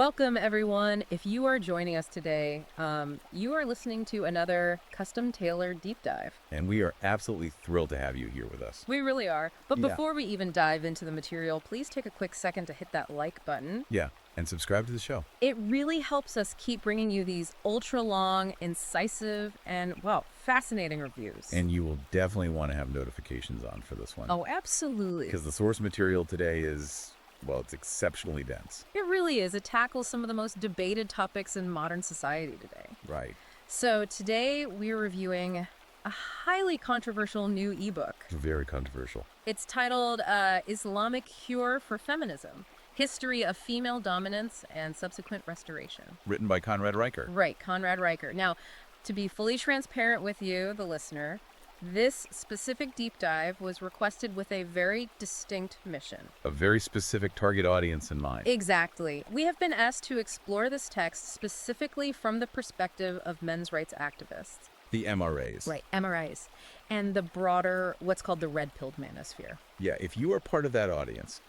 Welcome, everyone. If you are joining us today, you are listening to another custom-tailored deep dive. And we are absolutely thrilled to have you here with us. We really are. But Yeah. before we even dive into the material, please take a quick second to hit that like button. Yeah, and subscribe to the show. It really helps us keep bringing you these ultra-long, incisive, and, well, fascinating reviews. And you will definitely want to have notifications on for this one. Oh, absolutely. Because the source material today is, well, it's exceptionally dense. It really is. It tackles some of the most debated topics in modern society today. Right. So today we're reviewing a highly controversial new ebook. Very controversial. It's titled Islamic Cure for Feminism, History of Female Dominance and Subsequent Restoration. Written by Conrad Reicher. Right, Conrad Reicher. Now, to be fully transparent with you, the listener, this specific deep dive was requested with a very distinct mission. A very specific target audience in mind. Exactly. We have been asked to explore this text specifically from the perspective of men's rights activists. The MRAs. Right, MRAs, and the broader, what's called the red-pilled manosphere. Yeah, if you are part of that audience,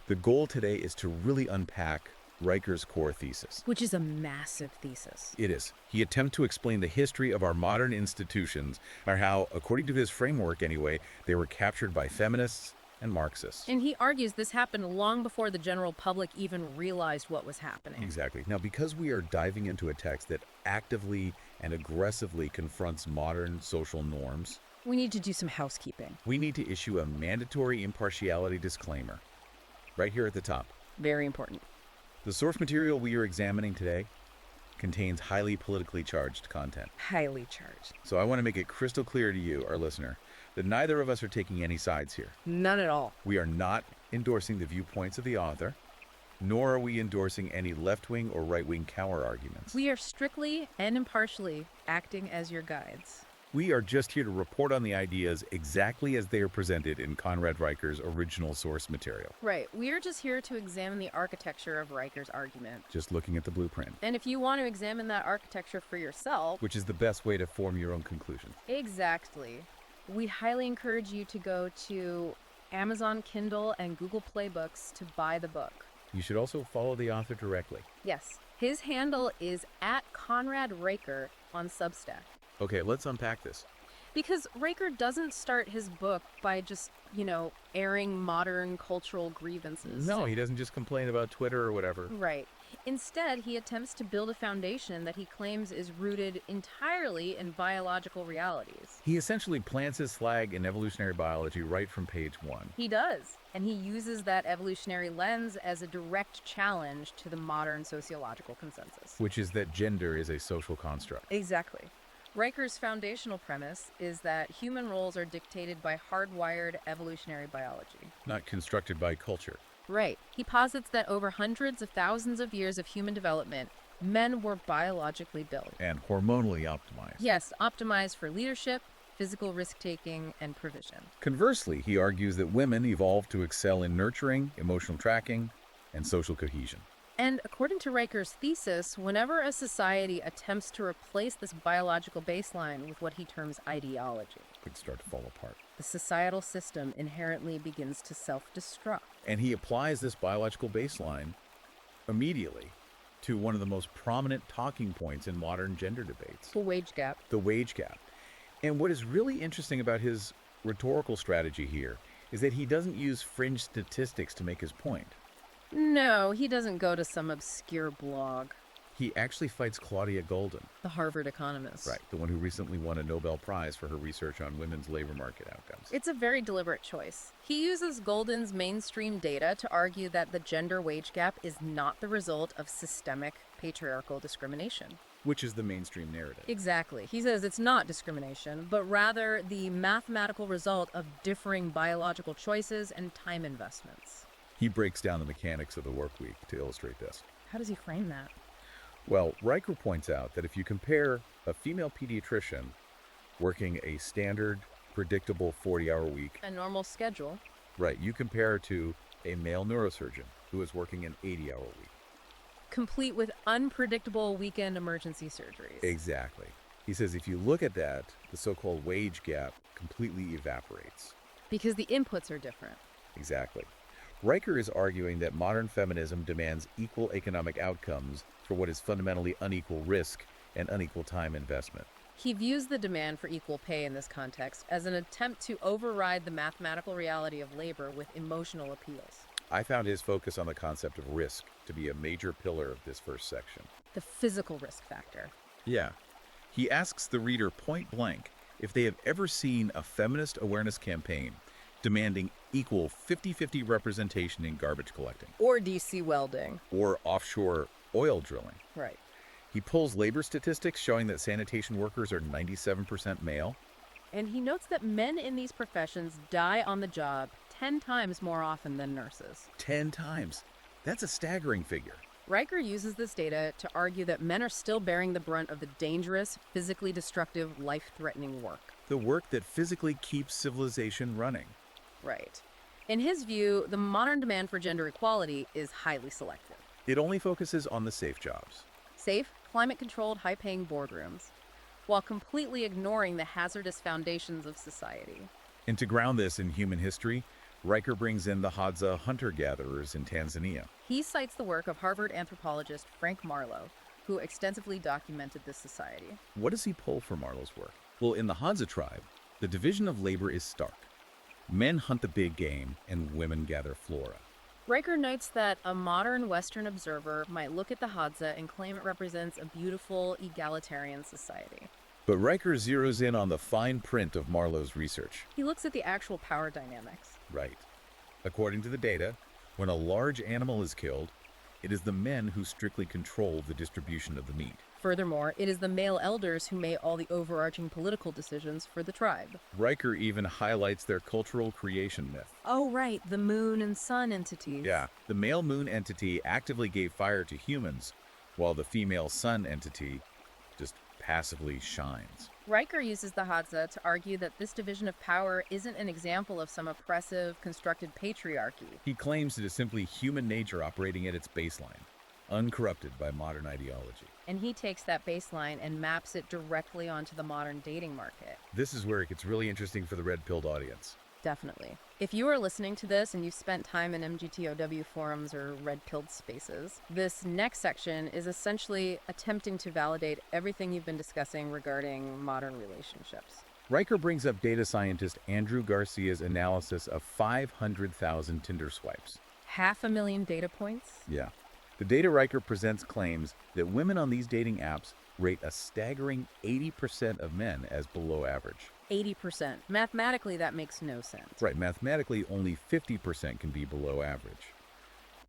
the goal today is to really unpack Reicher's core thesis. Which is a massive thesis. It is. He attempts to explain the history of our modern institutions, or how, according to his framework anyway, they were captured by feminists and Marxists. And he argues this happened long before the general public even realized what was happening. Exactly. Now, because we are diving into a text that actively and aggressively confronts modern social norms, We need to do some housekeeping. we need to issue a mandatory impartiality disclaimer right here at the top. Very important. The source material we are examining today contains highly politically charged content. Highly charged. So I want to make it crystal clear to you, our listener, that neither of us are taking any sides here. None at all. We are not endorsing the viewpoints of the author, nor are we endorsing any left-wing or right-wing counter-arguments. We are strictly and impartially acting as your guides. We are just here to report on the ideas exactly as they are presented in Conrad Reicher's original source material. Right. We are just here to examine the architecture of Reicher's argument. Just looking at the blueprint, And if you want to examine that architecture for yourself, which is the best way to form your own conclusion. exactly, we highly encourage you to go to Amazon Kindle and Google Play Books to buy the book. You should also follow the author directly. Yes, his handle is @ConradReicher on Substack. Okay, let's unpack this. Because Reicher doesn't start his book by just, airing modern cultural grievances. No, he doesn't just complain about Twitter or whatever. Right. Instead, he attempts to build a foundation that he claims is rooted entirely in biological realities. He essentially plants his flag in evolutionary biology right from page 1. He does, and he uses that evolutionary lens as a direct challenge to the modern sociological consensus. Which is that gender is a social construct. Exactly. Reicher's foundational premise is that human roles are dictated by hardwired evolutionary biology. Not constructed by culture. Right. He posits that over hundreds of thousands of years of human development, men were biologically built. And hormonally optimized. Yes, optimized for leadership, physical risk-taking, and provision. Conversely, he argues that women evolved to excel in nurturing, emotional tracking, and social cohesion. And according to Reicher's thesis, whenever a society attempts to replace this biological baseline with what he terms ideology, Could start to fall apart. the societal system inherently begins to self-destruct. And he applies this biological baseline immediately to one of the most prominent talking points in modern gender debates, The wage gap. the wage gap. And what is really interesting about his rhetorical strategy here is that he doesn't use fringe statistics to make his point. No, he doesn't go to some obscure blog. He actually fights Claudia Golden, The Harvard economist. right, the one who recently won a Nobel Prize for her research on women's labor market outcomes. It's a very deliberate choice. He uses Golden's mainstream data to argue that the gender wage gap is not the result of systemic patriarchal discrimination. Which is the mainstream narrative. Exactly. He says it's not discrimination, but rather the mathematical result of differing biological choices and time investments. He breaks down the mechanics of the work week to illustrate this. How does he frame that? Well, Reicher points out that if you compare a female pediatrician working a standard, predictable 40-hour week, A normal schedule. right, you compare her to a male neurosurgeon who is working an 80-hour week. Complete with unpredictable weekend emergency surgeries. Exactly. He says if you look at that, the so-called wage gap completely evaporates. Because the inputs are different. Exactly. Riker is arguing that modern feminism demands equal economic outcomes for what is fundamentally unequal risk and unequal time investment. He views the demand for equal pay in this context as an attempt to override the mathematical reality of labor with emotional appeals. I found his focus on the concept of risk to be a major pillar of this first section. The physical risk factor. Yeah. He asks the reader point blank if they have ever seen a feminist awareness campaign demanding equal 50-50 representation in garbage collecting Or DC welding. or offshore oil drilling. Right. He pulls labor statistics showing that sanitation workers are 97% male. And he notes that men in these professions die on the job 10 times more often than nurses. 10 times. That's a staggering figure. Riker uses this data to argue that men are still bearing the brunt of the dangerous, physically destructive, life-threatening work. The work that physically keeps civilization running. Right. In his view, the modern demand for gender equality is highly selective. It only focuses on the safe jobs. Safe, climate-controlled, high-paying boardrooms, while completely ignoring the hazardous foundations of society. And to ground this in human history, Riker brings in the Hadza hunter-gatherers in Tanzania. He cites the work of Harvard anthropologist Frank Marlowe, who extensively documented this society. What does he pull from Marlowe's work? Well, in the Hadza tribe, the division of labor is stark. Men hunt the big game, and women gather flora. Riker notes that a modern Western observer might look at the Hadza and claim it represents a beautiful, egalitarian society. But Riker zeroes in on the fine print of Marlowe's research. He looks at the actual power dynamics. Right. According to the data, when a large animal is killed, it is the men who strictly control the distribution of the meat. Furthermore, it is the male elders who make all the overarching political decisions for the tribe. Riker even highlights their cultural creation myth. Oh, right, the moon and sun entities. Yeah, the male moon entity actively gave fire to humans, while the female sun entity just passively shines. Riker uses the Hadza to argue that this division of power isn't an example of some oppressive, constructed patriarchy. He claims it is simply human nature operating at its baseline, uncorrupted by modern ideology. And he takes that baseline and maps it directly onto the modern dating market. This is where it gets really interesting for the red-pilled audience. Definitely. If you are listening to this and you've spent time in MGTOW forums or red-pilled spaces, this next section is essentially attempting to validate everything you've been discussing regarding modern relationships. Riker brings up data scientist Andrew Garcia's analysis of 500,000 Tinder swipes. 500,000 data points? Yeah. The data Riker presents claims that women on these dating apps rate a staggering 80% of men as below average. 80%. Mathematically, that makes no sense. Right, mathematically, only 50% can be below average.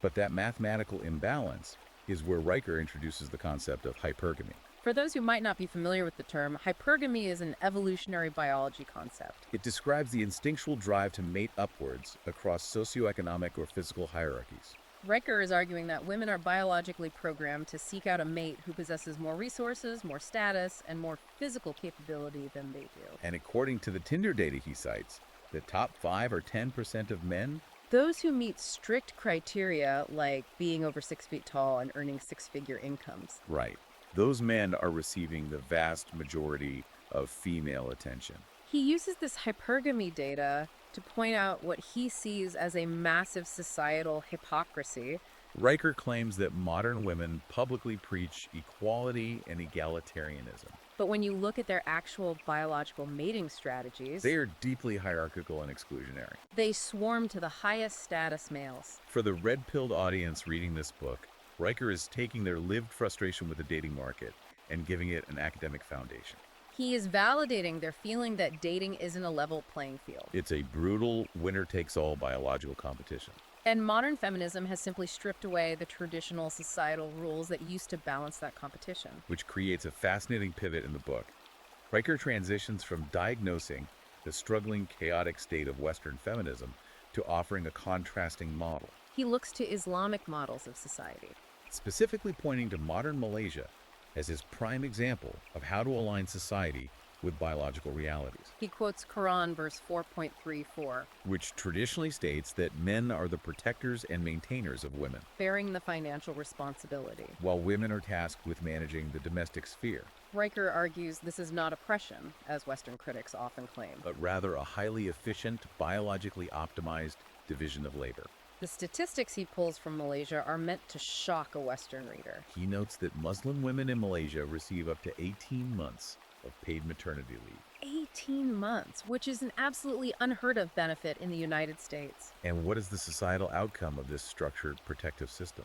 But that mathematical imbalance is where Riker introduces the concept of hypergamy. For those who might not be familiar with the term, hypergamy is an evolutionary biology concept. It describes the instinctual drive to mate upwards across socioeconomic or physical hierarchies. Riker is arguing that women are biologically programmed to seek out a mate who possesses more resources, more status, and more physical capability than they do. And according to the Tinder data he cites, the top 5 or 10% of men, those who meet strict criteria like being over 6 feet tall and earning six-figure incomes. right, those men are receiving the vast majority of female attention. He uses this hypergamy data to point out what he sees as a massive societal hypocrisy. Riker claims that modern women publicly preach equality and egalitarianism. But when you look at their actual biological mating strategies, They are deeply hierarchical and exclusionary. they swarm to the highest status males. For the red-pilled audience reading this book, Riker is taking their lived frustration with the dating market and giving it an academic foundation. He is validating their feeling that dating isn't a level playing field. It's a brutal, winner-takes-all biological competition. And modern feminism has simply stripped away the traditional societal rules that used to balance that competition. Which creates a fascinating pivot in the book. Riker transitions from diagnosing the struggling, chaotic state of Western feminism to offering a contrasting model, He looks to Islamic models of society. specifically pointing to modern Malaysia as his prime example of how to align society with biological realities, He quotes Quran verse 4.34, which traditionally states that men are the protectors and maintainers of women, bearing the financial responsibility. while women are tasked with managing the domestic sphere, Riker argues this is not oppression, as Western critics often claim. but rather a highly efficient, biologically optimized division of labor. The statistics he pulls from Malaysia are meant to shock a Western reader. He notes that Muslim women in Malaysia receive up to 18 months of paid maternity leave. 18 months, which is an absolutely unheard of benefit in the United States. And what is the societal outcome of this structured protective system?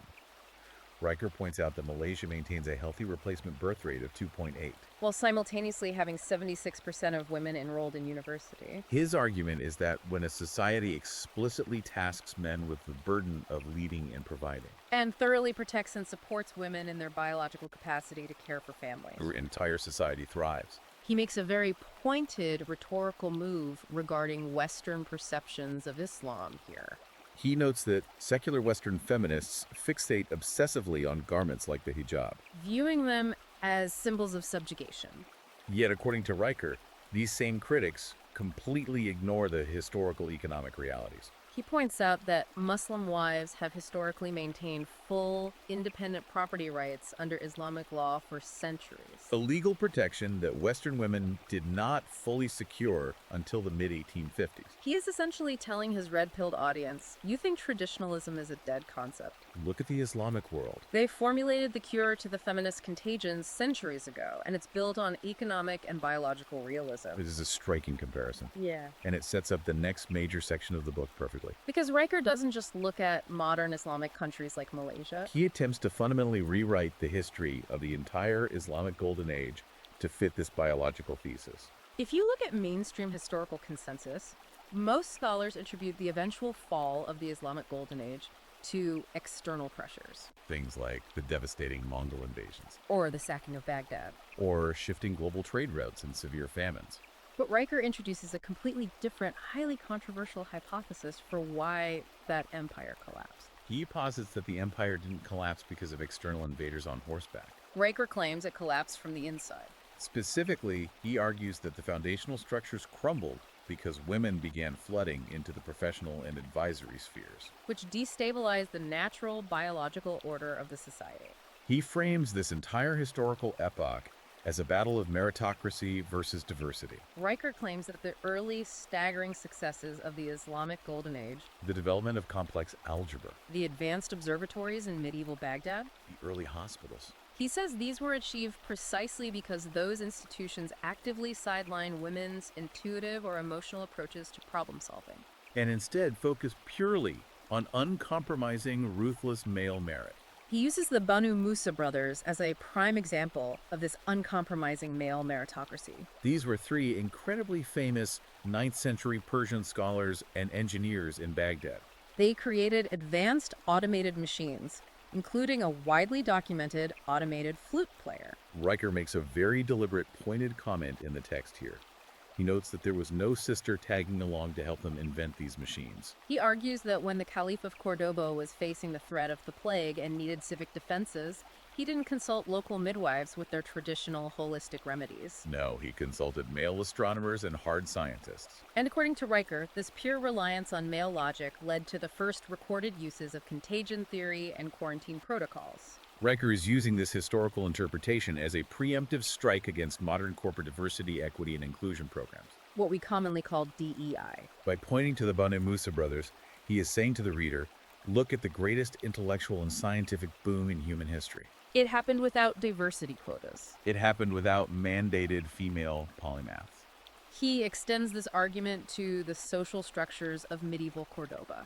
Riker points out that Malaysia maintains a healthy replacement birth rate of 2.8. While simultaneously having 76% of women enrolled in university. His argument is that when a society explicitly tasks men with the burden of leading and providing, And thoroughly protects and supports women in their biological capacity to care for families. the entire society thrives. He makes a very pointed rhetorical move regarding Western perceptions of Islam here. He notes that secular Western feminists fixate obsessively on garments like the hijab. Viewing them as symbols of subjugation. Yet, according to Riker, these same critics completely ignore the historical economic realities. He points out that Muslim wives have historically maintained full, independent property rights under Islamic law for centuries. A legal protection that Western women did not fully secure until the mid-1850s. He is essentially telling his red-pilled audience, you think traditionalism is a dead concept. Look at the Islamic world. They formulated the cure to the feminist contagion centuries ago, and it's built on economic and biological realism. This is a striking comparison, Yeah. and it sets up the next major section of the book perfectly. Because Riker doesn't just look at modern Islamic countries like Malaysia. He attempts to fundamentally rewrite the history of the entire Islamic Golden Age to fit this biological thesis. If you look at mainstream historical consensus, most scholars attribute the eventual fall of the Islamic Golden Age to external pressures, Things like the devastating Mongol invasions, or the sacking of Baghdad. or shifting global trade routes and severe famines. But Riker introduces a completely different, highly controversial hypothesis for why that empire collapsed. He posits that the empire didn't collapse because of external invaders on horseback. Riker claims it collapsed from the inside. Specifically, he argues that the foundational structures crumbled because women began flooding into the professional and advisory spheres. Which destabilized the natural biological order of the society. He frames this entire historical epoch as a battle of meritocracy versus diversity. Riker claims that the early staggering successes of the Islamic Golden Age, The development of complex algebra, the advanced observatories in medieval Baghdad, the early hospitals. he says these were achieved precisely because those institutions actively sideline women's intuitive or emotional approaches to problem solving. And instead focus purely on uncompromising, ruthless male merit. He uses the Banu Musa brothers as a prime example of this uncompromising male meritocracy. These were three incredibly famous 9th century Persian scholars and engineers in Baghdad. They created advanced automated machines, including a widely documented automated flute player. Riker makes a very deliberate, pointed comment in the text here. He notes that there was no sister tagging along to help them invent these machines. He argues that when the Caliph of Cordoba was facing the threat of the plague and needed civic defenses, he didn't consult local midwives with their traditional holistic remedies. No, he consulted male astronomers and hard scientists. And according to Riker, this pure reliance on male logic led to the first recorded uses of contagion theory and quarantine protocols. Riker is using this historical interpretation as a preemptive strike against modern corporate diversity, equity, and inclusion programs. What we commonly call DEI. By pointing to the Banu Musa brothers, he is saying to the reader, look at the greatest intellectual and scientific boom in human history. It happened without diversity quotas. It happened without mandated female polymaths. He extends this argument to the social structures of medieval Cordoba.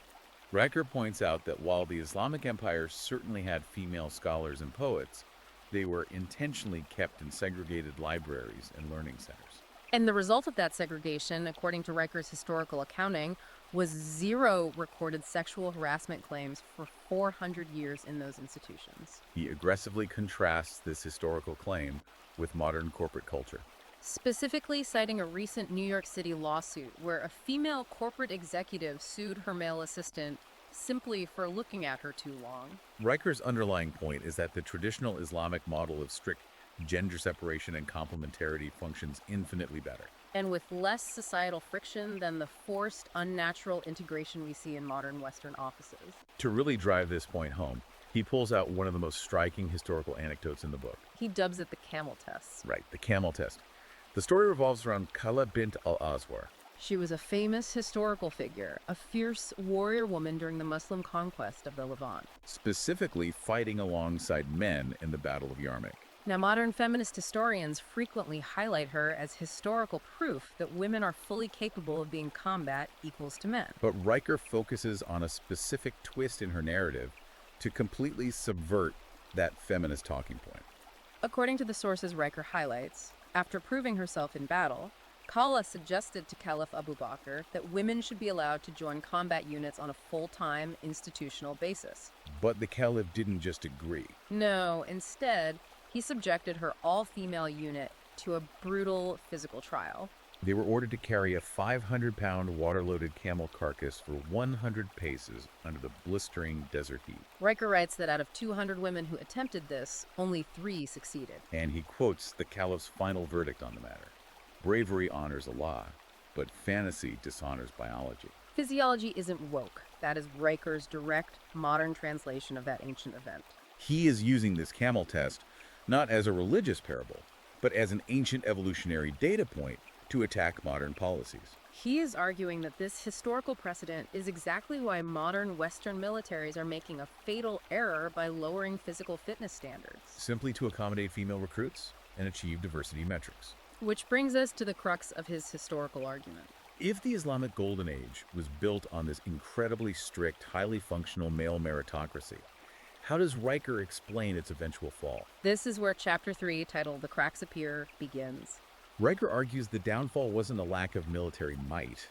Riker points out that while the Islamic Empire certainly had female scholars and poets, they were intentionally kept in segregated libraries and learning centers. And the result of that segregation, according to Riker's historical accounting, was 0 recorded sexual harassment claims for 400 years in those institutions. He aggressively contrasts this historical claim with modern corporate culture. Specifically citing a recent New York City lawsuit where a female corporate executive sued her male assistant simply for looking at her too long. Riker's underlying point is that the traditional Islamic model of strict gender separation and complementarity functions infinitely better. And with less societal friction than the forced, unnatural integration we see in modern Western offices. To really drive this point home, he pulls out one of the most striking historical anecdotes in the book. He dubs it the camel test. Right, the camel test. The story revolves around Kala bint al-Azwar, She was a famous historical figure, a fierce warrior woman during the Muslim conquest of the Levant. specifically fighting alongside men in the Battle of Yarmouk. Now, modern feminist historians frequently highlight her as historical proof that women are fully capable of being combat equals to men. But Riker focuses on a specific twist in her narrative to completely subvert that feminist talking point. According to the sources Riker highlights, after proving herself in battle, Kala suggested to Caliph Abu Bakr that women should be allowed to join combat units on a full-time institutional basis. But the Caliph didn't just agree. No, instead, he subjected her all-female unit to a brutal physical trial. They were ordered to carry a 500-pound water-loaded camel carcass for 100 paces under the blistering desert heat. Riker writes that out of 200 women who attempted this, only 3 succeeded. And he quotes the Caliph's final verdict on the matter. Bravery honors Allah, but fantasy dishonors biology. Physiology isn't woke. That is Riker's direct, modern translation of that ancient event. He is using this camel test not as a religious parable, but as an ancient evolutionary data point to attack modern policies. He is arguing that this historical precedent is exactly why modern Western militaries are making a fatal error by lowering physical fitness standards. Simply to accommodate female recruits and achieve diversity metrics. Which brings us to the crux of his historical argument. If the Islamic Golden Age was built on this incredibly strict, highly functional male meritocracy, how does Riker explain its eventual fall? This is where Chapter 3, titled The Cracks Appear, begins. Riker argues the downfall wasn't a lack of military might.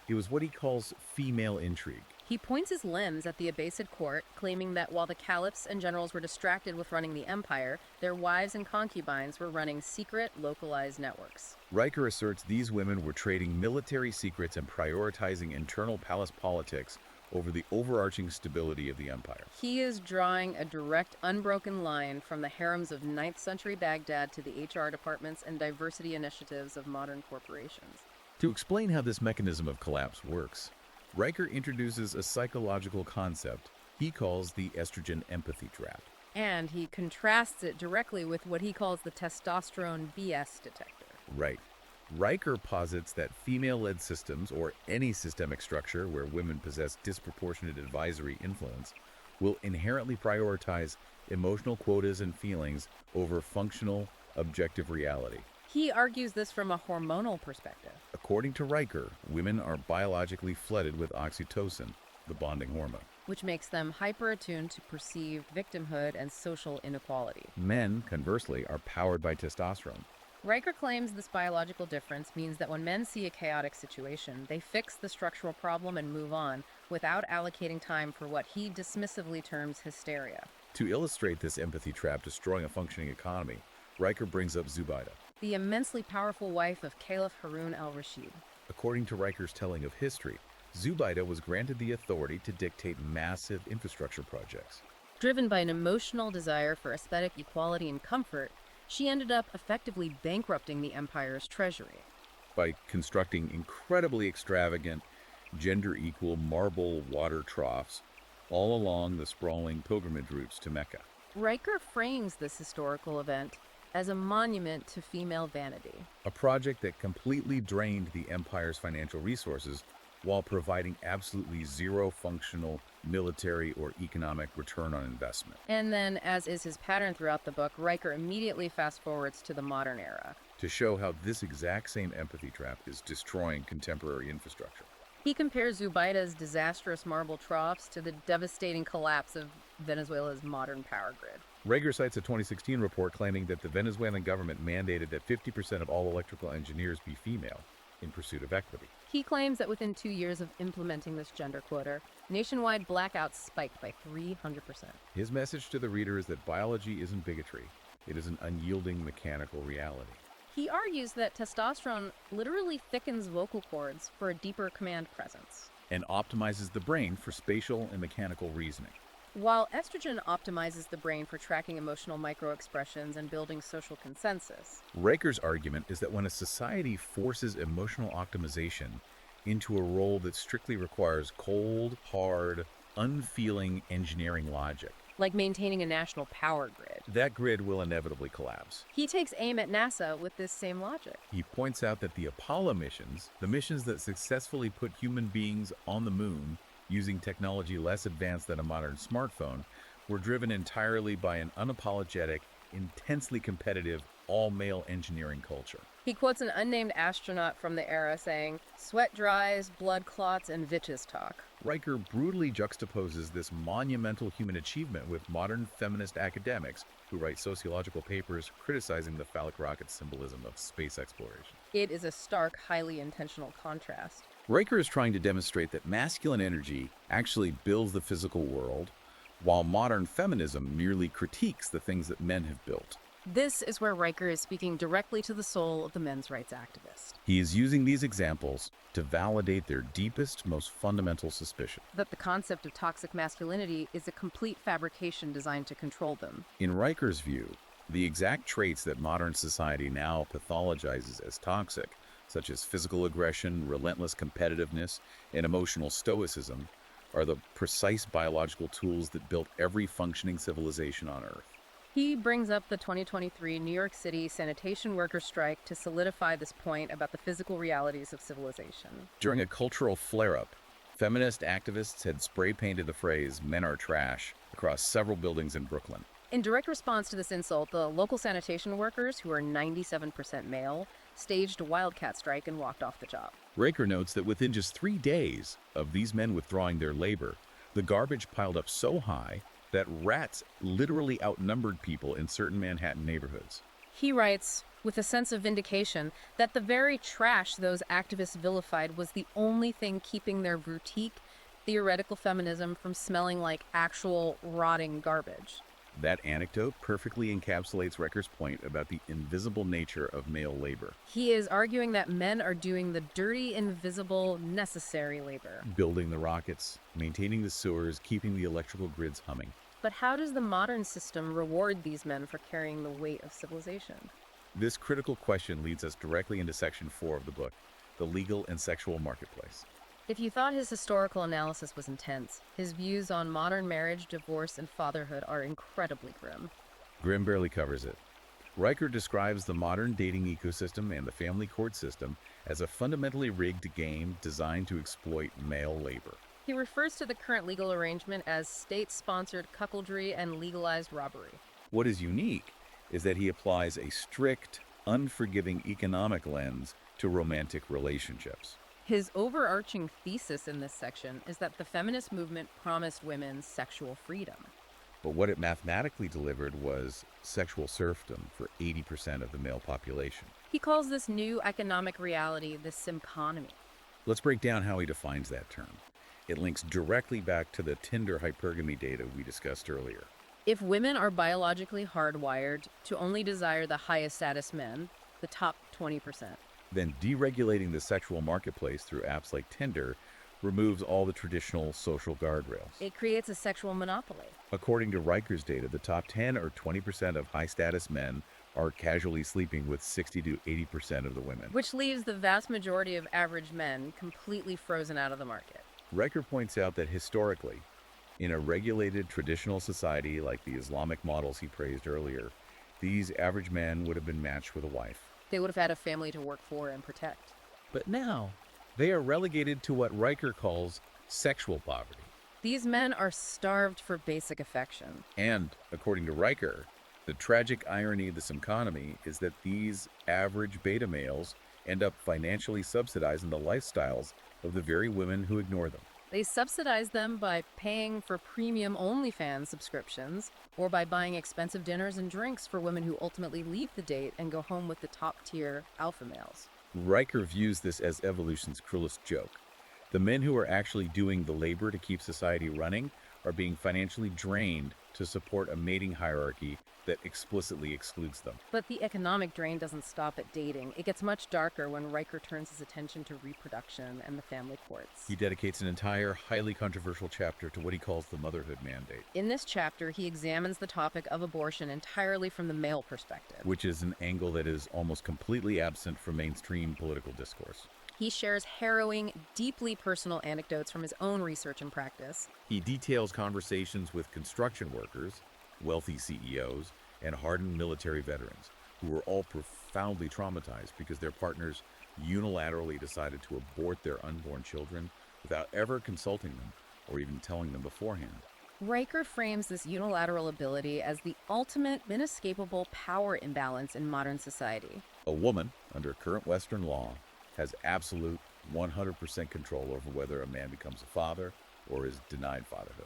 It was what he calls female intrigue. He points his lens at the Abbasid court, claiming that while the caliphs and generals were distracted with running the empire, their wives and concubines were running secret, localized networks. Riker asserts these women were trading military secrets and prioritizing internal palace politics over the overarching stability of the empire. He is drawing a direct, unbroken line from the harems of 9th century Baghdad to the HR departments and diversity initiatives of modern corporations. To explain how this mechanism of collapse works, Riker introduces a psychological concept he calls the estrogen empathy trap. And he contrasts it directly with what he calls the testosterone BS detector. Right. Riker posits that female-led systems, or any systemic structure where women possess disproportionate advisory influence, will inherently prioritize emotional quotas and feelings over functional, objective reality. He argues this from a hormonal perspective. According to Riker, women are biologically flooded with oxytocin, the bonding hormone. Which makes them hyper-attuned to perceived victimhood and social inequality. Men, conversely, are powered by testosterone. Riker claims this biological difference means that when men see a chaotic situation, they fix the structural problem and move on without allocating time for what he dismissively terms hysteria. To illustrate this empathy trap destroying a functioning economy, Riker brings up Zubaida, the immensely powerful wife of Caliph Harun al-Rashid. According to Riker's telling of history, Zubaida was granted the authority to dictate massive infrastructure projects. Driven by an emotional desire for aesthetic equality and comfort, she ended up effectively bankrupting the empire's treasury. By constructing incredibly extravagant, gender-equal marble water troughs all along the sprawling pilgrimage routes to Mecca. Riker frames this historical event as a monument to female vanity. A project that completely drained the empire's financial resources while providing absolutely zero functional military or economic return on investment. And then, as is his pattern throughout the book, Riker immediately fast-forwards to the modern era. To show how this exact same empathy trap is destroying contemporary infrastructure. He compares Zubaida's disastrous marble troughs to the devastating collapse of Venezuela's modern power grid. Riker cites a 2016 report claiming that the Venezuelan government mandated that 50% of all electrical engineers be female in pursuit of equity. He claims that within 2 years of implementing this gender quota, nationwide blackouts spiked by 300%. His message to the reader is that biology isn't bigotry. It is an unyielding mechanical reality. He argues that testosterone literally thickens vocal cords for a deeper command presence, And optimizes the brain for spatial and mechanical reasoning. while estrogen optimizes the brain for tracking emotional microexpressions and building social consensus. Riker's argument is that when a society forces emotional optimization into a role that strictly requires cold, hard, unfeeling engineering logic, like maintaining a national power grid. That grid will inevitably collapse. He takes aim at NASA with this same logic. He points out that the Apollo missions, the missions that successfully put human beings on the moon using technology less advanced than a modern smartphone, were driven entirely by an unapologetic, intensely competitive, all-male engineering culture. He quotes an unnamed astronaut from the era saying, "Sweat dries, blood clots, and bitches talk." Riker brutally juxtaposes this monumental human achievement with modern feminist academics who write sociological papers criticizing the phallic rocket symbolism of space exploration. It is a stark, highly intentional contrast. Riker is trying to demonstrate that masculine energy actually builds the physical world, while modern feminism merely critiques the things that men have built. This is where Riker is speaking directly to the soul of the men's rights activist. He is using these examples to validate their deepest, most fundamental suspicion. That the concept of toxic masculinity is a complete fabrication designed to control them. In Riker's view, the exact traits that modern society now pathologizes as toxic, such as physical aggression, relentless competitiveness, and emotional stoicism, are the precise biological tools that built every functioning civilization on Earth. He brings up the 2023 New York City sanitation worker strike to solidify this point about the physical realities of civilization. During a cultural flare-up, feminist activists had spray-painted the phrase "men are trash" across several buildings in Brooklyn. In direct response to this insult, the local sanitation workers, who are 97% male, staged a wildcat strike and walked off the job. Riker notes that within just 3 days of these men withdrawing their labor, the garbage piled up so high that rats literally outnumbered people in certain Manhattan neighborhoods. He writes, with a sense of vindication, that the very trash those activists vilified was the only thing keeping their boutique, theoretical feminism from smelling like actual rotting garbage. That anecdote perfectly encapsulates Riker's point about the invisible nature of male labor. He is arguing that men are doing the dirty, invisible, necessary labor. Building the rockets, maintaining the sewers, keeping the electrical grids humming. But how does the modern system reward these men for carrying the weight of civilization? This critical question leads us directly into Section 4 of the book, the legal and sexual marketplace. If you thought his historical analysis was intense, his views on modern marriage, divorce, and fatherhood are incredibly grim. Grimm barely covers it. Riker describes the modern dating ecosystem and the family court system as a fundamentally rigged game designed to exploit male labor. He refers to the current legal arrangement as state-sponsored cuckoldry and legalized robbery. What is unique is that he applies a strict, unforgiving economic lens to romantic relationships. His overarching thesis in this section is that the feminist movement promised women sexual freedom. But what it mathematically delivered was sexual serfdom for 80% of the male population. He calls this new economic reality the simconomy. Let's break down how he defines that term. It links directly back to the Tinder hypergamy data we discussed earlier. If women are biologically hardwired to only desire the highest status men, the top 20%, then deregulating the sexual marketplace through apps like Tinder removes all the traditional social guardrails. it creates a sexual monopoly. According to Riker's data, the top 10 or 20% of high-status men are casually sleeping with 60 to 80% of the women. Which leaves the vast majority of average men completely frozen out of the market. Riker points out that historically, in a regulated traditional society like the Islamic models he praised earlier, these average men would have been matched with a wife. They would have had a family to work for and protect. But now, they are relegated to what Riker calls sexual poverty. These men are starved for basic affection. And, according to Riker, the tragic irony of this economy is that these average beta males end up financially subsidizing the lifestyles of the very women who ignore them. They subsidize them by paying for premium OnlyFans subscriptions or by buying expensive dinners and drinks for women who ultimately leave the date and go home with the top-tier alpha males. Riker views this as evolution's cruelest joke. The men who are actually doing the labor to keep society running are being financially drained to support a mating hierarchy that explicitly excludes them. But the economic drain doesn't stop at dating. It gets much darker when Riker turns his attention to reproduction and the family courts. He dedicates an entire, highly controversial chapter to what he calls the motherhood mandate, In this chapter, he examines the topic of abortion entirely from the male perspective. which is an angle that is almost completely absent from mainstream political discourse. He shares harrowing, deeply personal anecdotes from his own research and practice. He details conversations with construction workers, wealthy CEOs, and hardened military veterans who were all profoundly traumatized because their partners unilaterally decided to abort their unborn children without ever consulting them or even telling them beforehand. Riker frames this unilateral ability as the ultimate, inescapable power imbalance in modern society. A woman, under current Western law, has absolute 100% control over whether a man becomes a father or is denied fatherhood.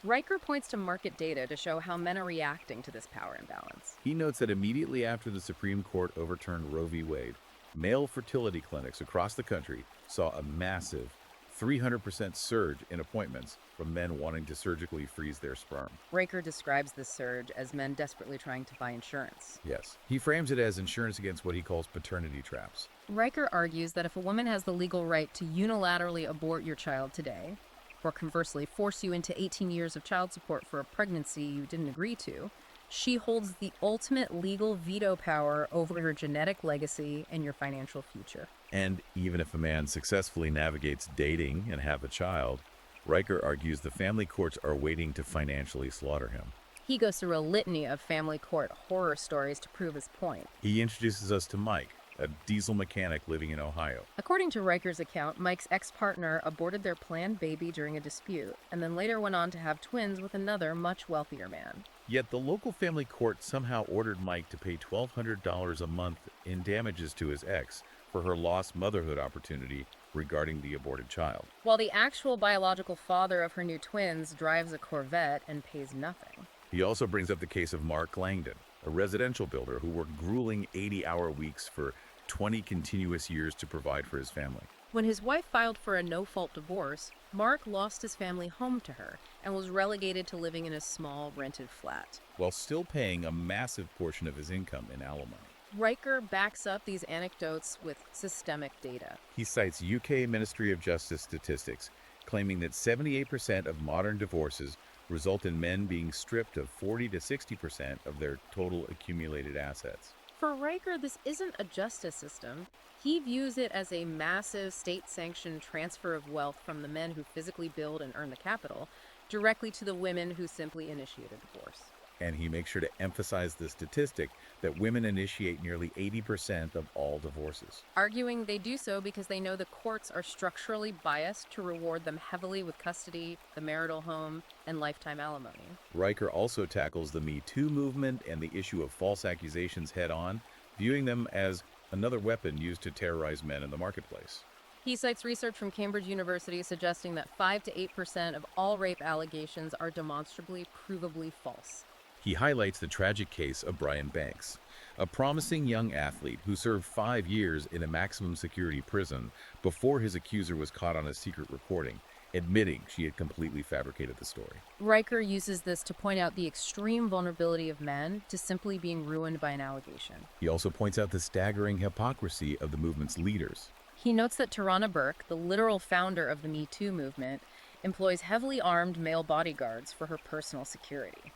Riker points to market data to show how men are reacting to this power imbalance. He notes that immediately after the Supreme Court overturned Roe v. Wade, male fertility clinics across the country saw a massive 300% surge in appointments from men wanting to surgically freeze their sperm. Riker describes this surge as men desperately trying to buy insurance. Yes, he frames it as insurance against what he calls paternity traps. Riker argues that if a woman has the legal right to unilaterally abort your child today, or conversely force you into 18 years of child support for a pregnancy you didn't agree to, she holds the ultimate legal veto power over your genetic legacy and your financial future. And even if a man successfully navigates dating and have a child, Riker argues the family courts are waiting to financially slaughter him. He goes through a litany of family court horror stories to prove his point. He introduces us to Mike, a diesel mechanic living in Ohio. According to Riker's account, Mike's ex-partner aborted their planned baby during a dispute, and then later went on to have twins with another, much wealthier man. Yet the local family court somehow ordered Mike to pay $1,200 a month in damages to his ex for her lost motherhood opportunity regarding the aborted child. While the actual biological father of her new twins drives a Corvette and pays nothing. He also brings up the case of Mark Langdon, a residential builder who worked grueling 80-hour weeks for 20 continuous years to provide for his family. When his wife filed for a no-fault divorce, Mark lost his family home to her and was relegated to living in a small rented flat, while still paying a massive portion of his income in alimony. Riker backs up these anecdotes with systemic data. He cites UK Ministry of Justice statistics, claiming that 78% of modern divorces result in men being stripped of 40 to 60% of their total accumulated assets. For Riker, this isn't a justice system. He views it as a massive state-sanctioned transfer of wealth from the men who physically build and earn the capital directly to the women who simply initiate a divorce. And he makes sure to emphasize the statistic that women initiate nearly 80% of all divorces, arguing they do so because they know the courts are structurally biased to reward them heavily with custody, the marital home, and lifetime alimony. Riker also tackles the Me Too movement and the issue of false accusations head-on, viewing them as another weapon used to terrorize men in the marketplace. He cites research from Cambridge University suggesting that 5 to 8% of all rape allegations are demonstrably, provably false. He highlights the tragic case of Brian Banks, a promising young athlete who served 5 years in a maximum security prison before his accuser was caught on a secret recording, admitting she had completely fabricated the story. Riker uses this to point out the extreme vulnerability of men to simply being ruined by an allegation. He also points out the staggering hypocrisy of the movement's leaders. He notes that Tarana Burke, the literal founder of the Me Too movement, employs heavily armed male bodyguards for her personal security.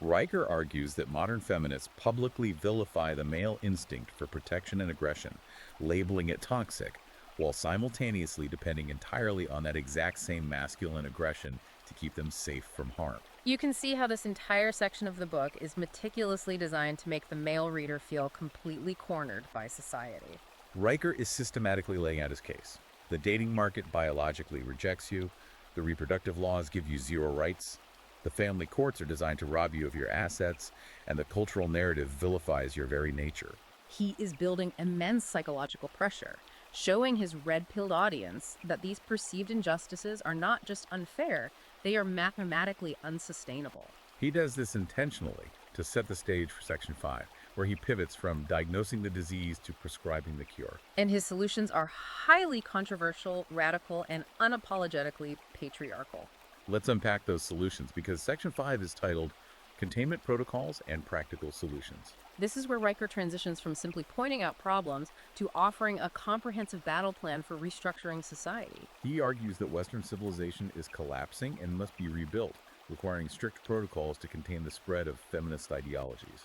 Riker argues that modern feminists publicly vilify the male instinct for protection and aggression, labeling it toxic, while simultaneously depending entirely on that exact same masculine aggression to keep them safe from harm. You can see how this entire section of the book is meticulously designed to make the male reader feel completely cornered by society. Riker is systematically laying out his case. The dating market biologically rejects you, the reproductive laws give you zero rights, the family courts are designed to rob you of your assets, and the cultural narrative vilifies your very nature. He is building immense psychological pressure, showing his red-pilled audience that these perceived injustices are not just unfair, they are mathematically unsustainable. He does this intentionally to set the stage for Section 5, where he pivots from diagnosing the disease to prescribing the cure. And his solutions are highly controversial, radical, and unapologetically patriarchal. Let's unpack those solutions, because Section 5 is titled Containment Protocols and Practical Solutions. This is where Riker transitions from simply pointing out problems to offering a comprehensive battle plan for restructuring society. He argues that Western civilization is collapsing and must be rebuilt, requiring strict protocols to contain the spread of feminist ideologies.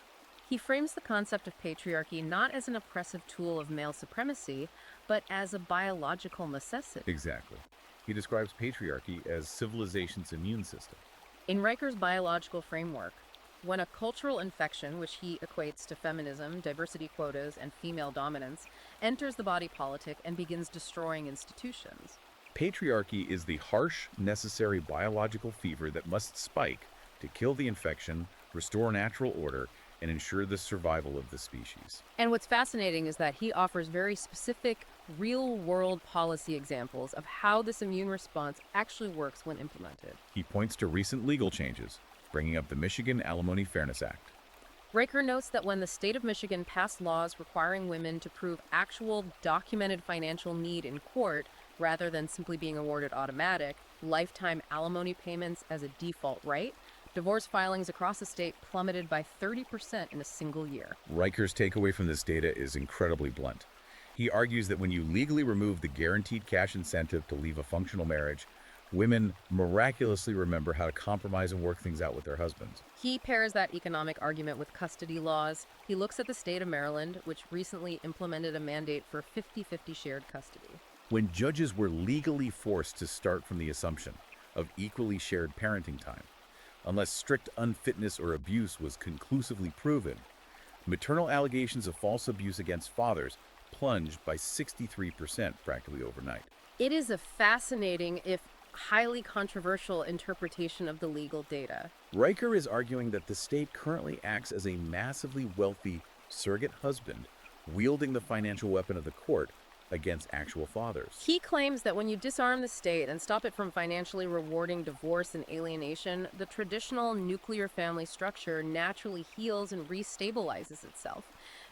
He frames the concept of patriarchy not as an oppressive tool of male supremacy, but as a biological necessity. Exactly. He describes patriarchy as civilization's immune system. In Riker's biological framework, when a cultural infection, which he equates to feminism, diversity quotas, and female dominance, enters the body politic and begins destroying institutions. Patriarchy is the harsh, necessary biological fever that must spike to kill the infection, restore natural order, and ensure the survival of the species. And what's fascinating is that he offers very specific, real-world policy examples of how this immune response actually works when implemented. He points to recent legal changes, bringing up the Michigan Alimony Fairness Act. Riker notes that when the state of Michigan passed laws requiring women to prove actual documented financial need in court rather than simply being awarded automatic, lifetime alimony payments as a default right, divorce filings across the state plummeted by 30% in a single year. Riker's takeaway from this data is incredibly blunt. He argues that when you legally remove the guaranteed cash incentive to leave a functional marriage, women miraculously remember how to compromise and work things out with their husbands. He pairs that economic argument with custody laws. He looks at the state of Maryland, which recently implemented a mandate for 50-50 shared custody. When judges were legally forced to start from the assumption of equally shared parenting time, unless strict unfitness or abuse was conclusively proven, maternal allegations of false abuse against fathers plunged by 63% practically overnight. It is a fascinating, if highly controversial, interpretation of the legal data. Riker is arguing that the state currently acts as a massively wealthy surrogate husband, wielding the financial weapon of the court against actual fathers. He claims that when you disarm the state and stop it from financially rewarding divorce and alienation, the traditional nuclear family structure naturally heals and restabilizes itself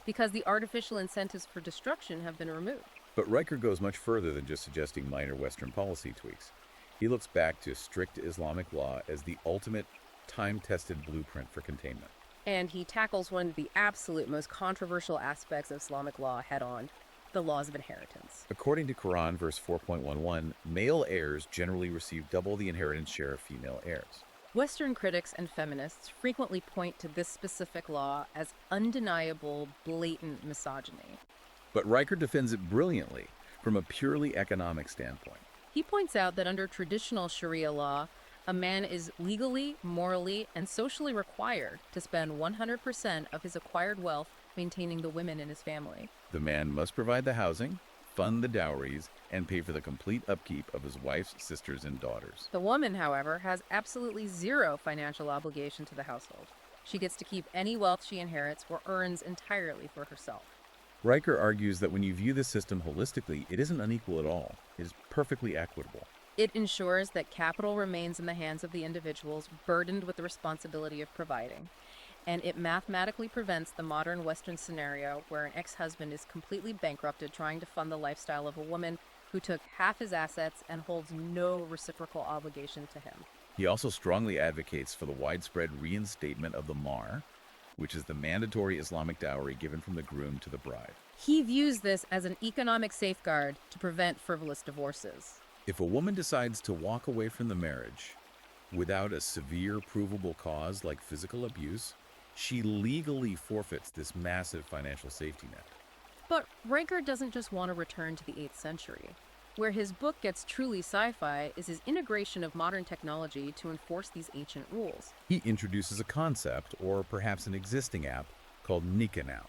because the artificial incentives for destruction have been removed. But Riker goes much further than just suggesting minor Western policy tweaks. He looks back to strict Islamic law as the ultimate time-tested blueprint for containment. And he tackles one of the absolute most controversial aspects of Islamic law head-on: the laws of inheritance. According to Quran, verse 4.11, male heirs generally receive double the inheritance share of female heirs. Western critics and feminists frequently point to this specific law as undeniable, blatant misogyny. But Riker defends it brilliantly from a purely economic standpoint. He points out that under traditional Sharia law, a man is legally, morally, and socially required to spend 100% of his acquired wealth maintaining the women in his family. The man must provide the housing, fund the dowries, and pay for the complete upkeep of his wife's sisters and daughters. The woman, however, has absolutely zero financial obligation to the household. She gets to keep any wealth she inherits or earns entirely for herself. Riker argues that when you view the system holistically, it isn't unequal at all. It is perfectly equitable. It ensures that capital remains in the hands of the individuals burdened with the responsibility of providing. And it mathematically prevents the modern Western scenario where an ex-husband is completely bankrupted trying to fund the lifestyle of a woman who took half his assets and holds no reciprocal obligation to him. He also strongly advocates for the widespread reinstatement of the mahr, which is the mandatory Islamic dowry given from the groom to the bride. He views this as an economic safeguard to prevent frivolous divorces. If a woman decides to walk away from the marriage without a severe provable cause like physical abuse, she legally forfeits this massive financial safety net. But Riker doesn't just want to return to the 8th century. Where his book gets truly sci-fi is his integration of modern technology to enforce these ancient rules. He introduces a concept, or perhaps an existing app, called Nika Now.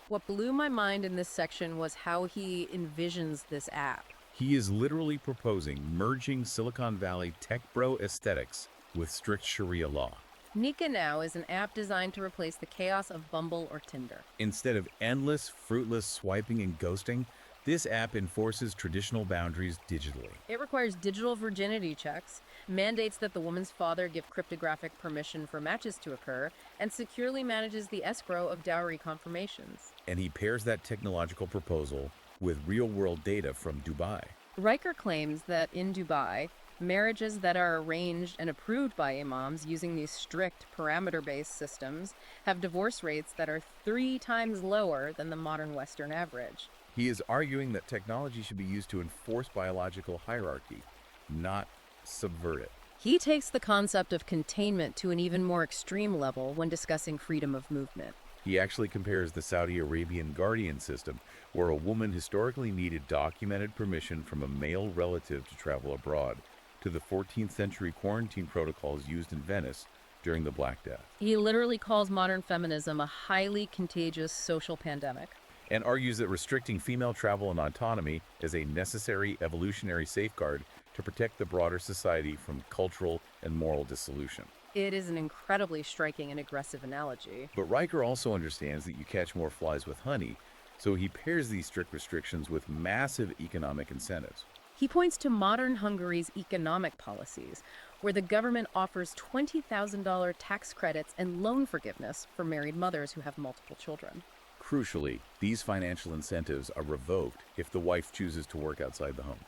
What blew my mind in this section was how he envisions this app. He is literally proposing merging Silicon Valley tech bro aesthetics with strict Sharia law. Nika Now is an app designed to replace the chaos of Bumble or Tinder. Instead of endless, fruitless swiping and ghosting, this app enforces traditional boundaries digitally. It requires digital virginity checks, mandates that the woman's father give cryptographic permission for matches to occur, and securely manages the escrow of dowry confirmations. And he pairs that technological proposal with real-world data from Dubai. Riker claims that in Dubai, marriages that are arranged and approved by imams using these strict parameter-based systems have divorce rates that are 3 times lower than the modern Western average. He is arguing that technology should be used to enforce biological hierarchy, not subvert it. He takes the concept of containment to an even more extreme level when discussing freedom of movement. He actually compares the Saudi Arabian guardian system, where a woman historically needed documented permission from a male relative to travel abroad, to the 14th century quarantine protocols used in Venice during the Black Death, He literally calls modern feminism a highly contagious social pandemic. and argues that restricting female travel and autonomy is a necessary evolutionary safeguard to protect the broader society from cultural and moral dissolution. It is an incredibly striking and aggressive analogy. But Riker also understands that you catch more flies with honey, so he pairs these strict restrictions with massive economic incentives. He points to modern Hungary's economic policies, where the government offers $20,000 tax credits and loan forgiveness for married mothers who have multiple children. Crucially, these financial incentives are revoked if the wife chooses to work outside the home.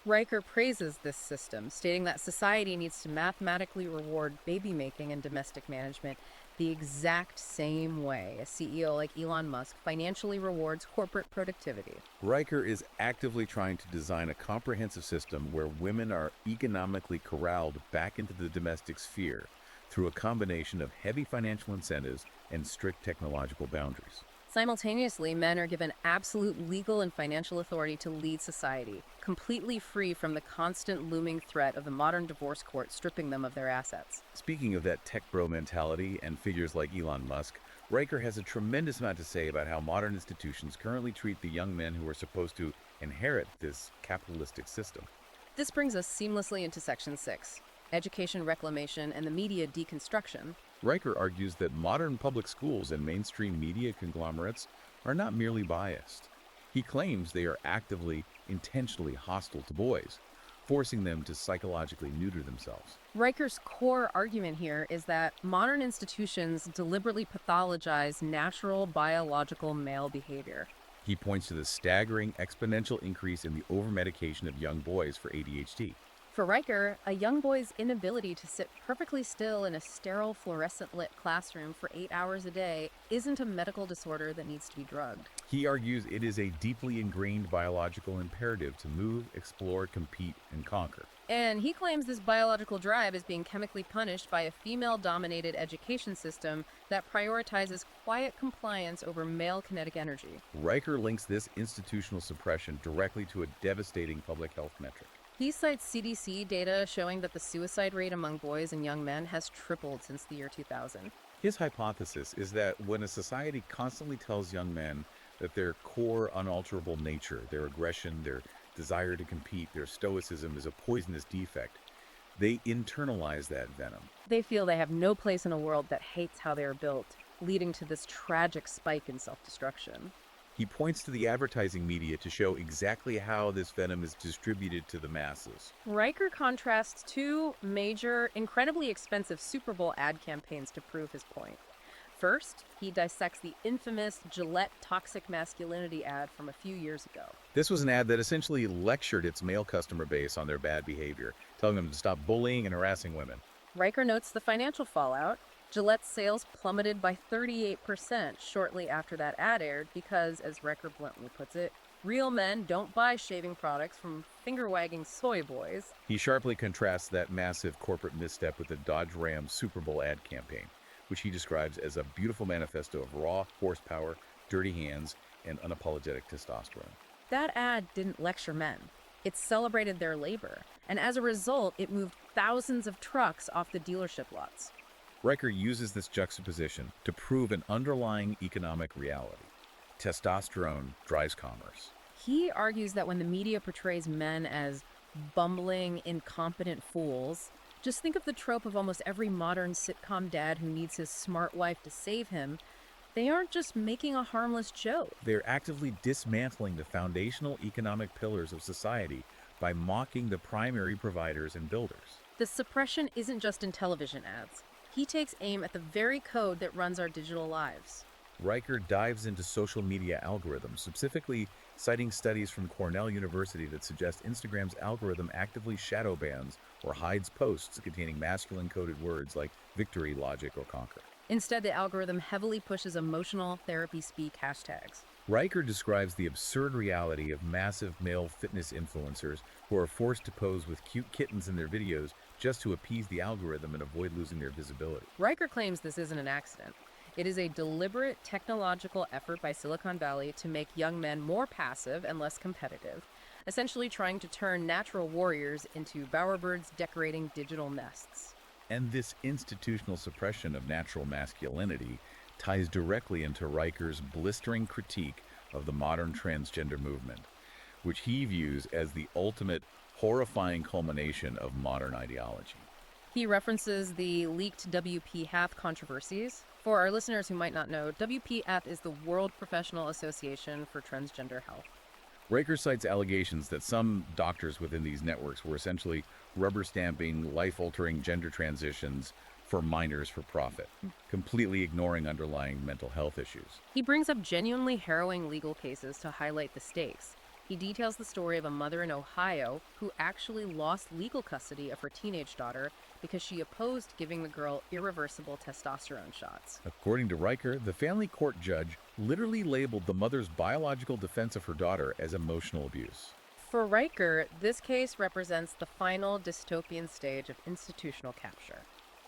Riker praises this system, stating that society needs to mathematically reward baby making and domestic management the exact same way a CEO like Elon Musk financially rewards corporate productivity. Riker is actively trying to design a comprehensive system where women are economically corralled back into the domestic sphere through a combination of heavy financial incentives and strict technological boundaries. Simultaneously, men are given absolute legal and financial authority to lead society, completely free from the constant looming threat of the modern divorce court stripping them of their assets. Speaking of that tech bro mentality and figures like Elon Musk, Riker has a tremendous amount to say about how modern institutions currently treat the young men who are supposed to inherit this capitalistic system. This brings us seamlessly into Section 6, Education Reclamation and the Media Deconstruction. Riker argues that modern public schools and mainstream media conglomerates are not merely biased. He claims they are actively, intentionally hostile to boys, forcing them to psychologically neuter themselves. Riker's core argument here is that modern institutions deliberately pathologize natural biological male behavior. He points to the staggering exponential increase in the overmedication of young boys for ADHD. For Riker, a young boy's inability to sit perfectly still in a sterile fluorescent-lit classroom for 8 hours a day isn't a medical disorder that needs to be drugged. He argues it is a deeply ingrained biological imperative to move, explore, compete, and conquer. And he claims this biological drive is being chemically punished by a female-dominated education system that prioritizes quiet compliance over male kinetic energy. Riker links this institutional suppression directly to a devastating public health metric. He cites CDC data showing that the suicide rate among boys and young men has tripled since the year 2000. His hypothesis is that when a society constantly tells young men that their core unalterable nature, their aggression, their desire to compete, their stoicism is a poisonous defect, they internalize that venom. They feel they have no place in a world that hates how they are built, leading to this tragic spike in self-destruction. He points to the advertising media to show exactly how this venom is distributed to the masses. Riker contrasts two major, incredibly expensive Super Bowl ad campaigns to prove his point. First, he dissects the infamous Gillette toxic masculinity ad from a few years ago. This was an ad that essentially lectured its male customer base on their bad behavior, telling them to stop bullying and harassing women. Riker notes the financial fallout. Gillette's sales plummeted by 38% shortly after that ad aired because, as Riker bluntly puts it, real men don't buy shaving products from finger-wagging soy boys. He sharply contrasts that massive corporate misstep with the Dodge Ram Super Bowl ad campaign, which he describes as a beautiful manifesto of raw horsepower, dirty hands, and unapologetic testosterone. That ad didn't lecture men. It celebrated their labor, and as a result, it moved thousands of trucks off the dealership lots. Riker uses this juxtaposition to prove an underlying economic reality. Testosterone drives commerce. He argues that when the media portrays men as bumbling, incompetent fools, just think of the trope of almost every modern sitcom dad who needs his smart wife to save him. They aren't just making a harmless joke. They're actively dismantling the foundational economic pillars of society by mocking the primary providers and builders. The suppression isn't just in television ads. He takes aim at the very code that runs our digital lives. Riker dives into social media algorithms, specifically citing studies from Cornell University that suggest Instagram's algorithm actively shadow bans or hides posts containing masculine-coded words like victory, logic, or conquer. Instead, the algorithm heavily pushes emotional therapy speak hashtags. Riker describes the absurd reality of massive male fitness influencers who are forced to pose with cute kittens in their videos just to appease the algorithm and avoid losing their visibility. Riker claims this isn't an accident. It is a deliberate technological effort by Silicon Valley to make young men more passive and less competitive, essentially trying to turn natural warriors into bowerbirds decorating digital nests. And this institutional suppression of natural masculinity ties directly into Riker's blistering critique of the modern transgender movement, which he views as the ultimate horrifying culmination of modern ideology. He references the leaked WPHATH controversies. For our listeners who might not know, WPHATH is the World Professional Association for Transgender Health. Riker cites allegations that some doctors within these networks were essentially rubber stamping life-altering gender transitions for minors for profit, completely ignoring underlying mental health issues. He brings up genuinely harrowing legal cases to highlight the stakes. He details the story of a mother in Ohio who actually lost legal custody of her teenage daughter because she opposed giving the girl irreversible testosterone shots. According to Riker, the family court judge literally labeled the mother's biological defense of her daughter as emotional abuse. For Riker, this case represents the final dystopian stage of institutional capture.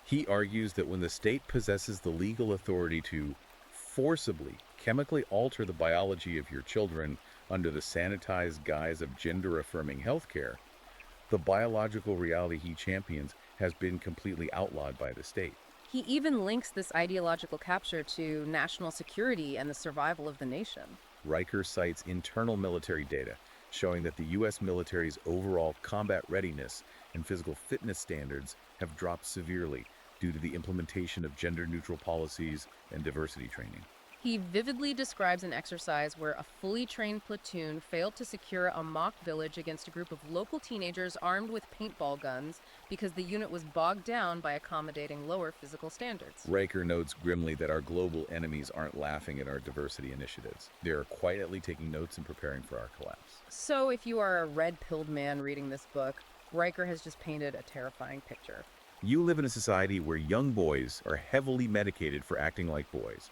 He argues that when the state possesses the legal authority to forcibly, chemically alter the biology of your children under the sanitized guise of gender-affirming healthcare, the biological reality he champions has been completely outlawed by the state. He even links this ideological capture to national security and the survival of the nation. Riker cites internal military data showing that the U.S. military's overall combat readiness and physical fitness standards have dropped severely due to the implementation of gender-neutral policies and diversity training. He vividly describes an exercise where a fully trained platoon failed to secure a mock village against a group of local teenagers armed with paintball guns because the unit was bogged down by accommodating lower physical standards. Riker notes grimly that our global enemies aren't laughing at our diversity initiatives. They are quietly taking notes and preparing for our collapse. So if you are a red-pilled man reading this book, Riker has just painted a terrifying picture. You live in a society where young boys are heavily medicated for acting like boys.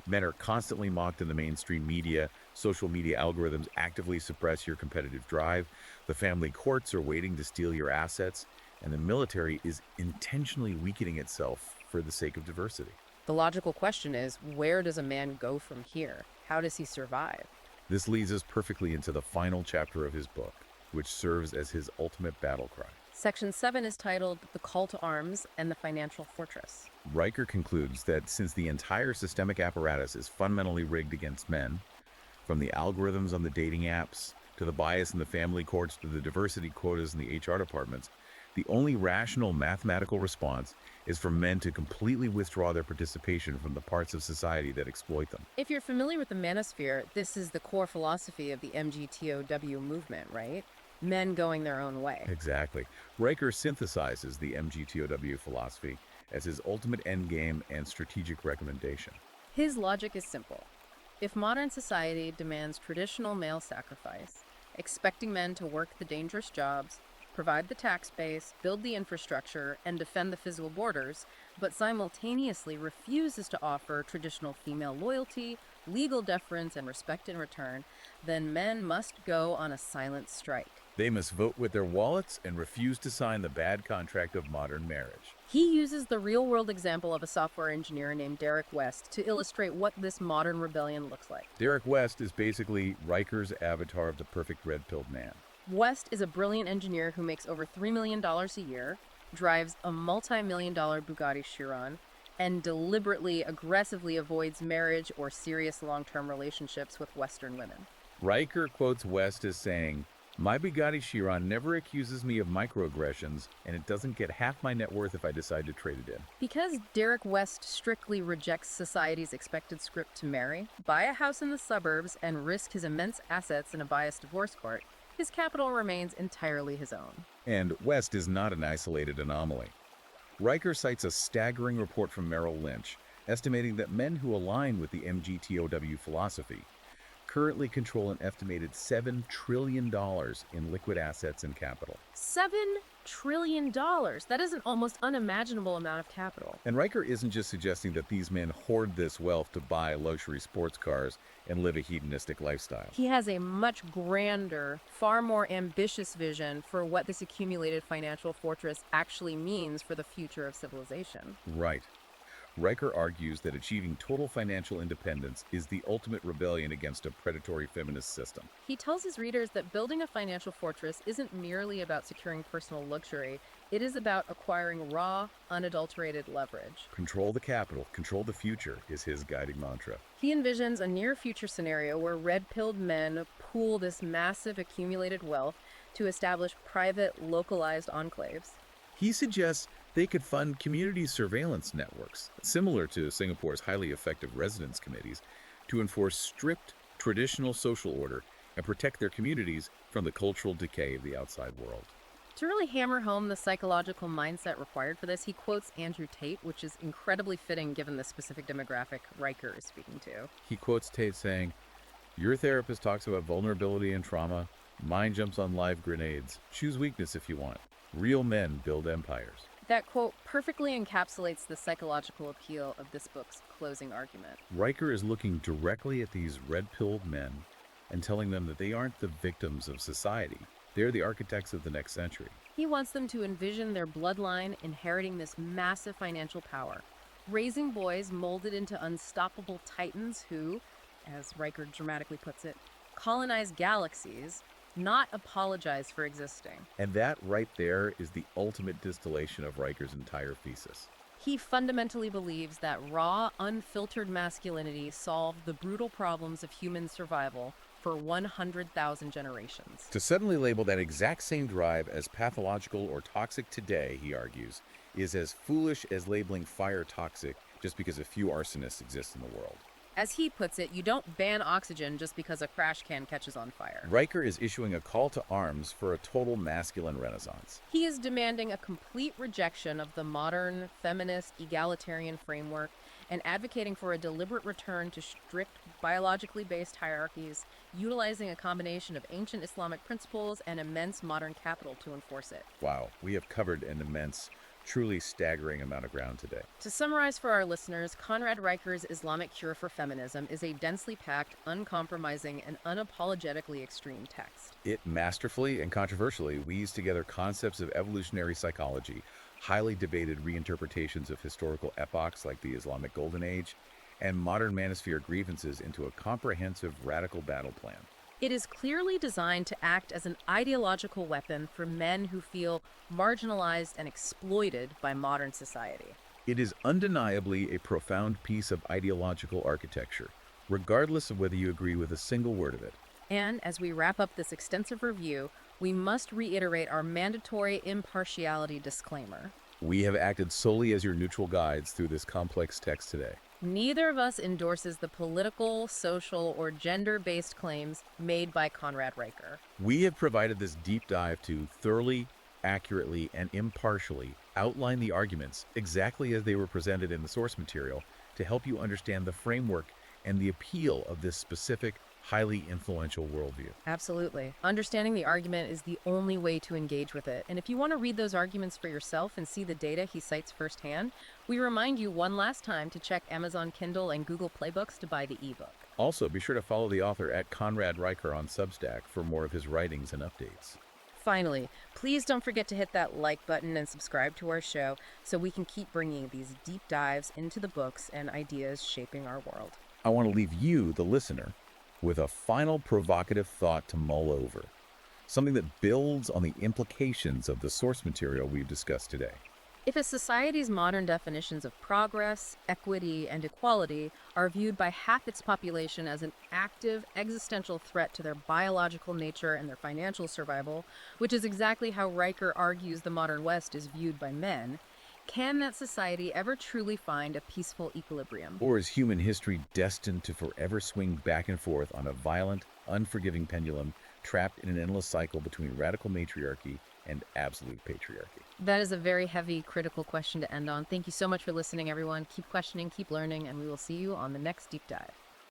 Men are constantly mocked in the mainstream media. Social media algorithms actively suppress your competitive drive. The family courts are waiting to steal your assets. And the military is intentionally weakening itself for the sake of diversity. The logical question is, where does a man go from here? How does he survive? This leads us perfectly into the final chapter of his book, which serves as his ultimate battle cry. Section 7 is titled The Call to Arms and the Financial Fortress. Riker concludes that since the entire systemic apparatus is fundamentally rigged against men, from the algorithms on the dating apps, to the bias in the family courts, to the diversity quotas in the HR departments, the only rational mathematical response is for men to completely withdraw their participation from the parts of society that exploit them. If you're familiar with the manosphere, this is the core philosophy of the MGTOW movement, right? Men going their own way. Exactly. Riker synthesizes the MGTOW philosophy as his ultimate endgame and strategic recommendation. His logic is simple. If modern society demands traditional male sacrifice, expecting men to work the dangerous jobs, provide the tax base, build the infrastructure, and defend the physical borders, but simultaneously refuses to offer traditional female loyalty, legal deference, and respect in return, then men must go on a silent strike. They must vote with their wallets and refuse to sign the bad contract of modern marriage. He uses the real-world example of a software engineer named Derek West to illustrate what this modern rebellion looks like. Derek West is basically Riker's avatar of the perfect red-pilled man. West is a brilliant engineer who makes over $3 million a year, drives a multi-million-dollar Bugatti Chiron, and deliberately, aggressively avoids marriage or serious long-term relationships with Western women. Riker quotes West as saying, "My Bugatti Chiron never accuses me of microaggressions, and it doesn't get half my net worth if I decide to trade it in." Because Derek West strictly rejects society's expected script to marry, buy a house in the suburbs, and risk his immense assets in a biased divorce court, his capital remains entirely his own. And West is not an isolated anomaly. Riker cites a staggering report from Merrill Lynch, estimating that men who align with the MGTOW philosophy currently control an estimated $7 trillion in liquid assets and capital. $7 trillion! That is an almost unimaginable amount of capital. And Riker isn't just suggesting that these men hoard this wealth to buy luxury sports cars and live a hedonistic lifestyle. He has a much grander, far more ambitious vision for what this accumulated financial fortress actually means for the future of civilization. Right. Riker argues that achieving total financial independence is the ultimate rebellion against a predatory feminist system. He tells his readers that building a financial fortress isn't merely about securing personal luxury, it is about acquiring raw, unadulterated leverage. Control the capital, control the future is his guiding mantra. He envisions a near-future scenario where red-pilled men pool this massive accumulated wealth to establish private, localized enclaves. He suggests they could fund community surveillance networks, similar to Singapore's highly effective residence committees, to enforce strict, traditional social order and protect their communities from the cultural decay of the outside world. To really hammer home the psychological mindset required for this, he quotes Andrew Tate, which is incredibly fitting given the specific demographic Riker is speaking to. He quotes Tate saying, "Your therapist talks about vulnerability and trauma. Mine jumps on live grenades. Choose weakness if you want. Real men build empires." That quote perfectly encapsulates the psychological appeal of this book's closing argument. Riker is looking directly at these red-pilled men and telling them that they aren't the victims of society. They're the architects of the next century. He wants them to envision their bloodline inheriting this massive financial power, raising boys molded into unstoppable titans who, as Riker dramatically puts it, colonize galaxies, not apologize for existing. And that right there is the ultimate distillation of Riker's entire thesis. He fundamentally believes that raw, unfiltered masculinity solved the brutal problems of human survival for 100,000 generations. To suddenly label that exact same drive as pathological or toxic today, he argues, is as foolish as labeling fire toxic just because a few arsonists exist in the world. As he puts it, you don't ban oxygen just because a crash can catches on fire. Riker is issuing a call to arms for a total masculine renaissance. He is demanding a complete rejection of the modern, feminist, egalitarian framework and advocating for a deliberate return to strict, biologically based hierarchies, utilizing a combination of ancient Islamic principles and immense modern capital to enforce it. Wow, we have covered an immense, truly staggering amount of ground today. To summarize for our listeners, Conrad Riker's Islamic Cure for Feminism is a densely packed, uncompromising, and unapologetically extreme text. It masterfully and controversially weaves together concepts of evolutionary psychology, highly debated reinterpretations of historical epochs like the Islamic Golden Age, and modern manosphere grievances into a comprehensive, radical battle plan. It is clearly designed to act as an ideological weapon for men who feel marginalized and exploited by modern society. It is undeniably a profound piece of ideological architecture, regardless of whether you agree with a single word of it. And as we wrap up this extensive review, we must reiterate our mandatory impartiality disclaimer. We have acted solely as your neutral guides through this complex text today. Neither of us endorses the political, social, or gender-based claims made by Conrad Riker. We have provided this deep dive to thoroughly, accurately, and impartially outline the arguments exactly as they were presented in the source material to help you understand the framework and the appeal of this specific, highly influential worldview. Absolutely. Understanding the argument is the only way to engage with it. And if you want to read those arguments for yourself and see the data he cites firsthand, we remind you one last time to check Amazon Kindle and Google Play Books to buy the ebook. Also, be sure to follow the author at Conrad Riker on Substack for more of his writings and updates. Finally, please don't forget to hit that like button and subscribe to our show so we can keep bringing these deep dives into the books and ideas shaping our world. I want to leave you, the listener, with a final provocative thought to mull over, something that builds on the implications of the source material we've discussed today. If a society's modern definitions of progress, equity, and equality are viewed by half its population as an active, existential threat to their biological nature and their financial survival, which is exactly how Riker argues the modern West is viewed by men, can that society ever truly find a peaceful equilibrium? Or is human history destined to forever swing back and forth on a violent, unforgiving pendulum, trapped in an endless cycle between radical matriarchy and absolute patriarchy? That is a very heavy, critical question to end on. Thank you so much for listening, everyone. Keep questioning, keep learning, and we will see you on the next deep dive.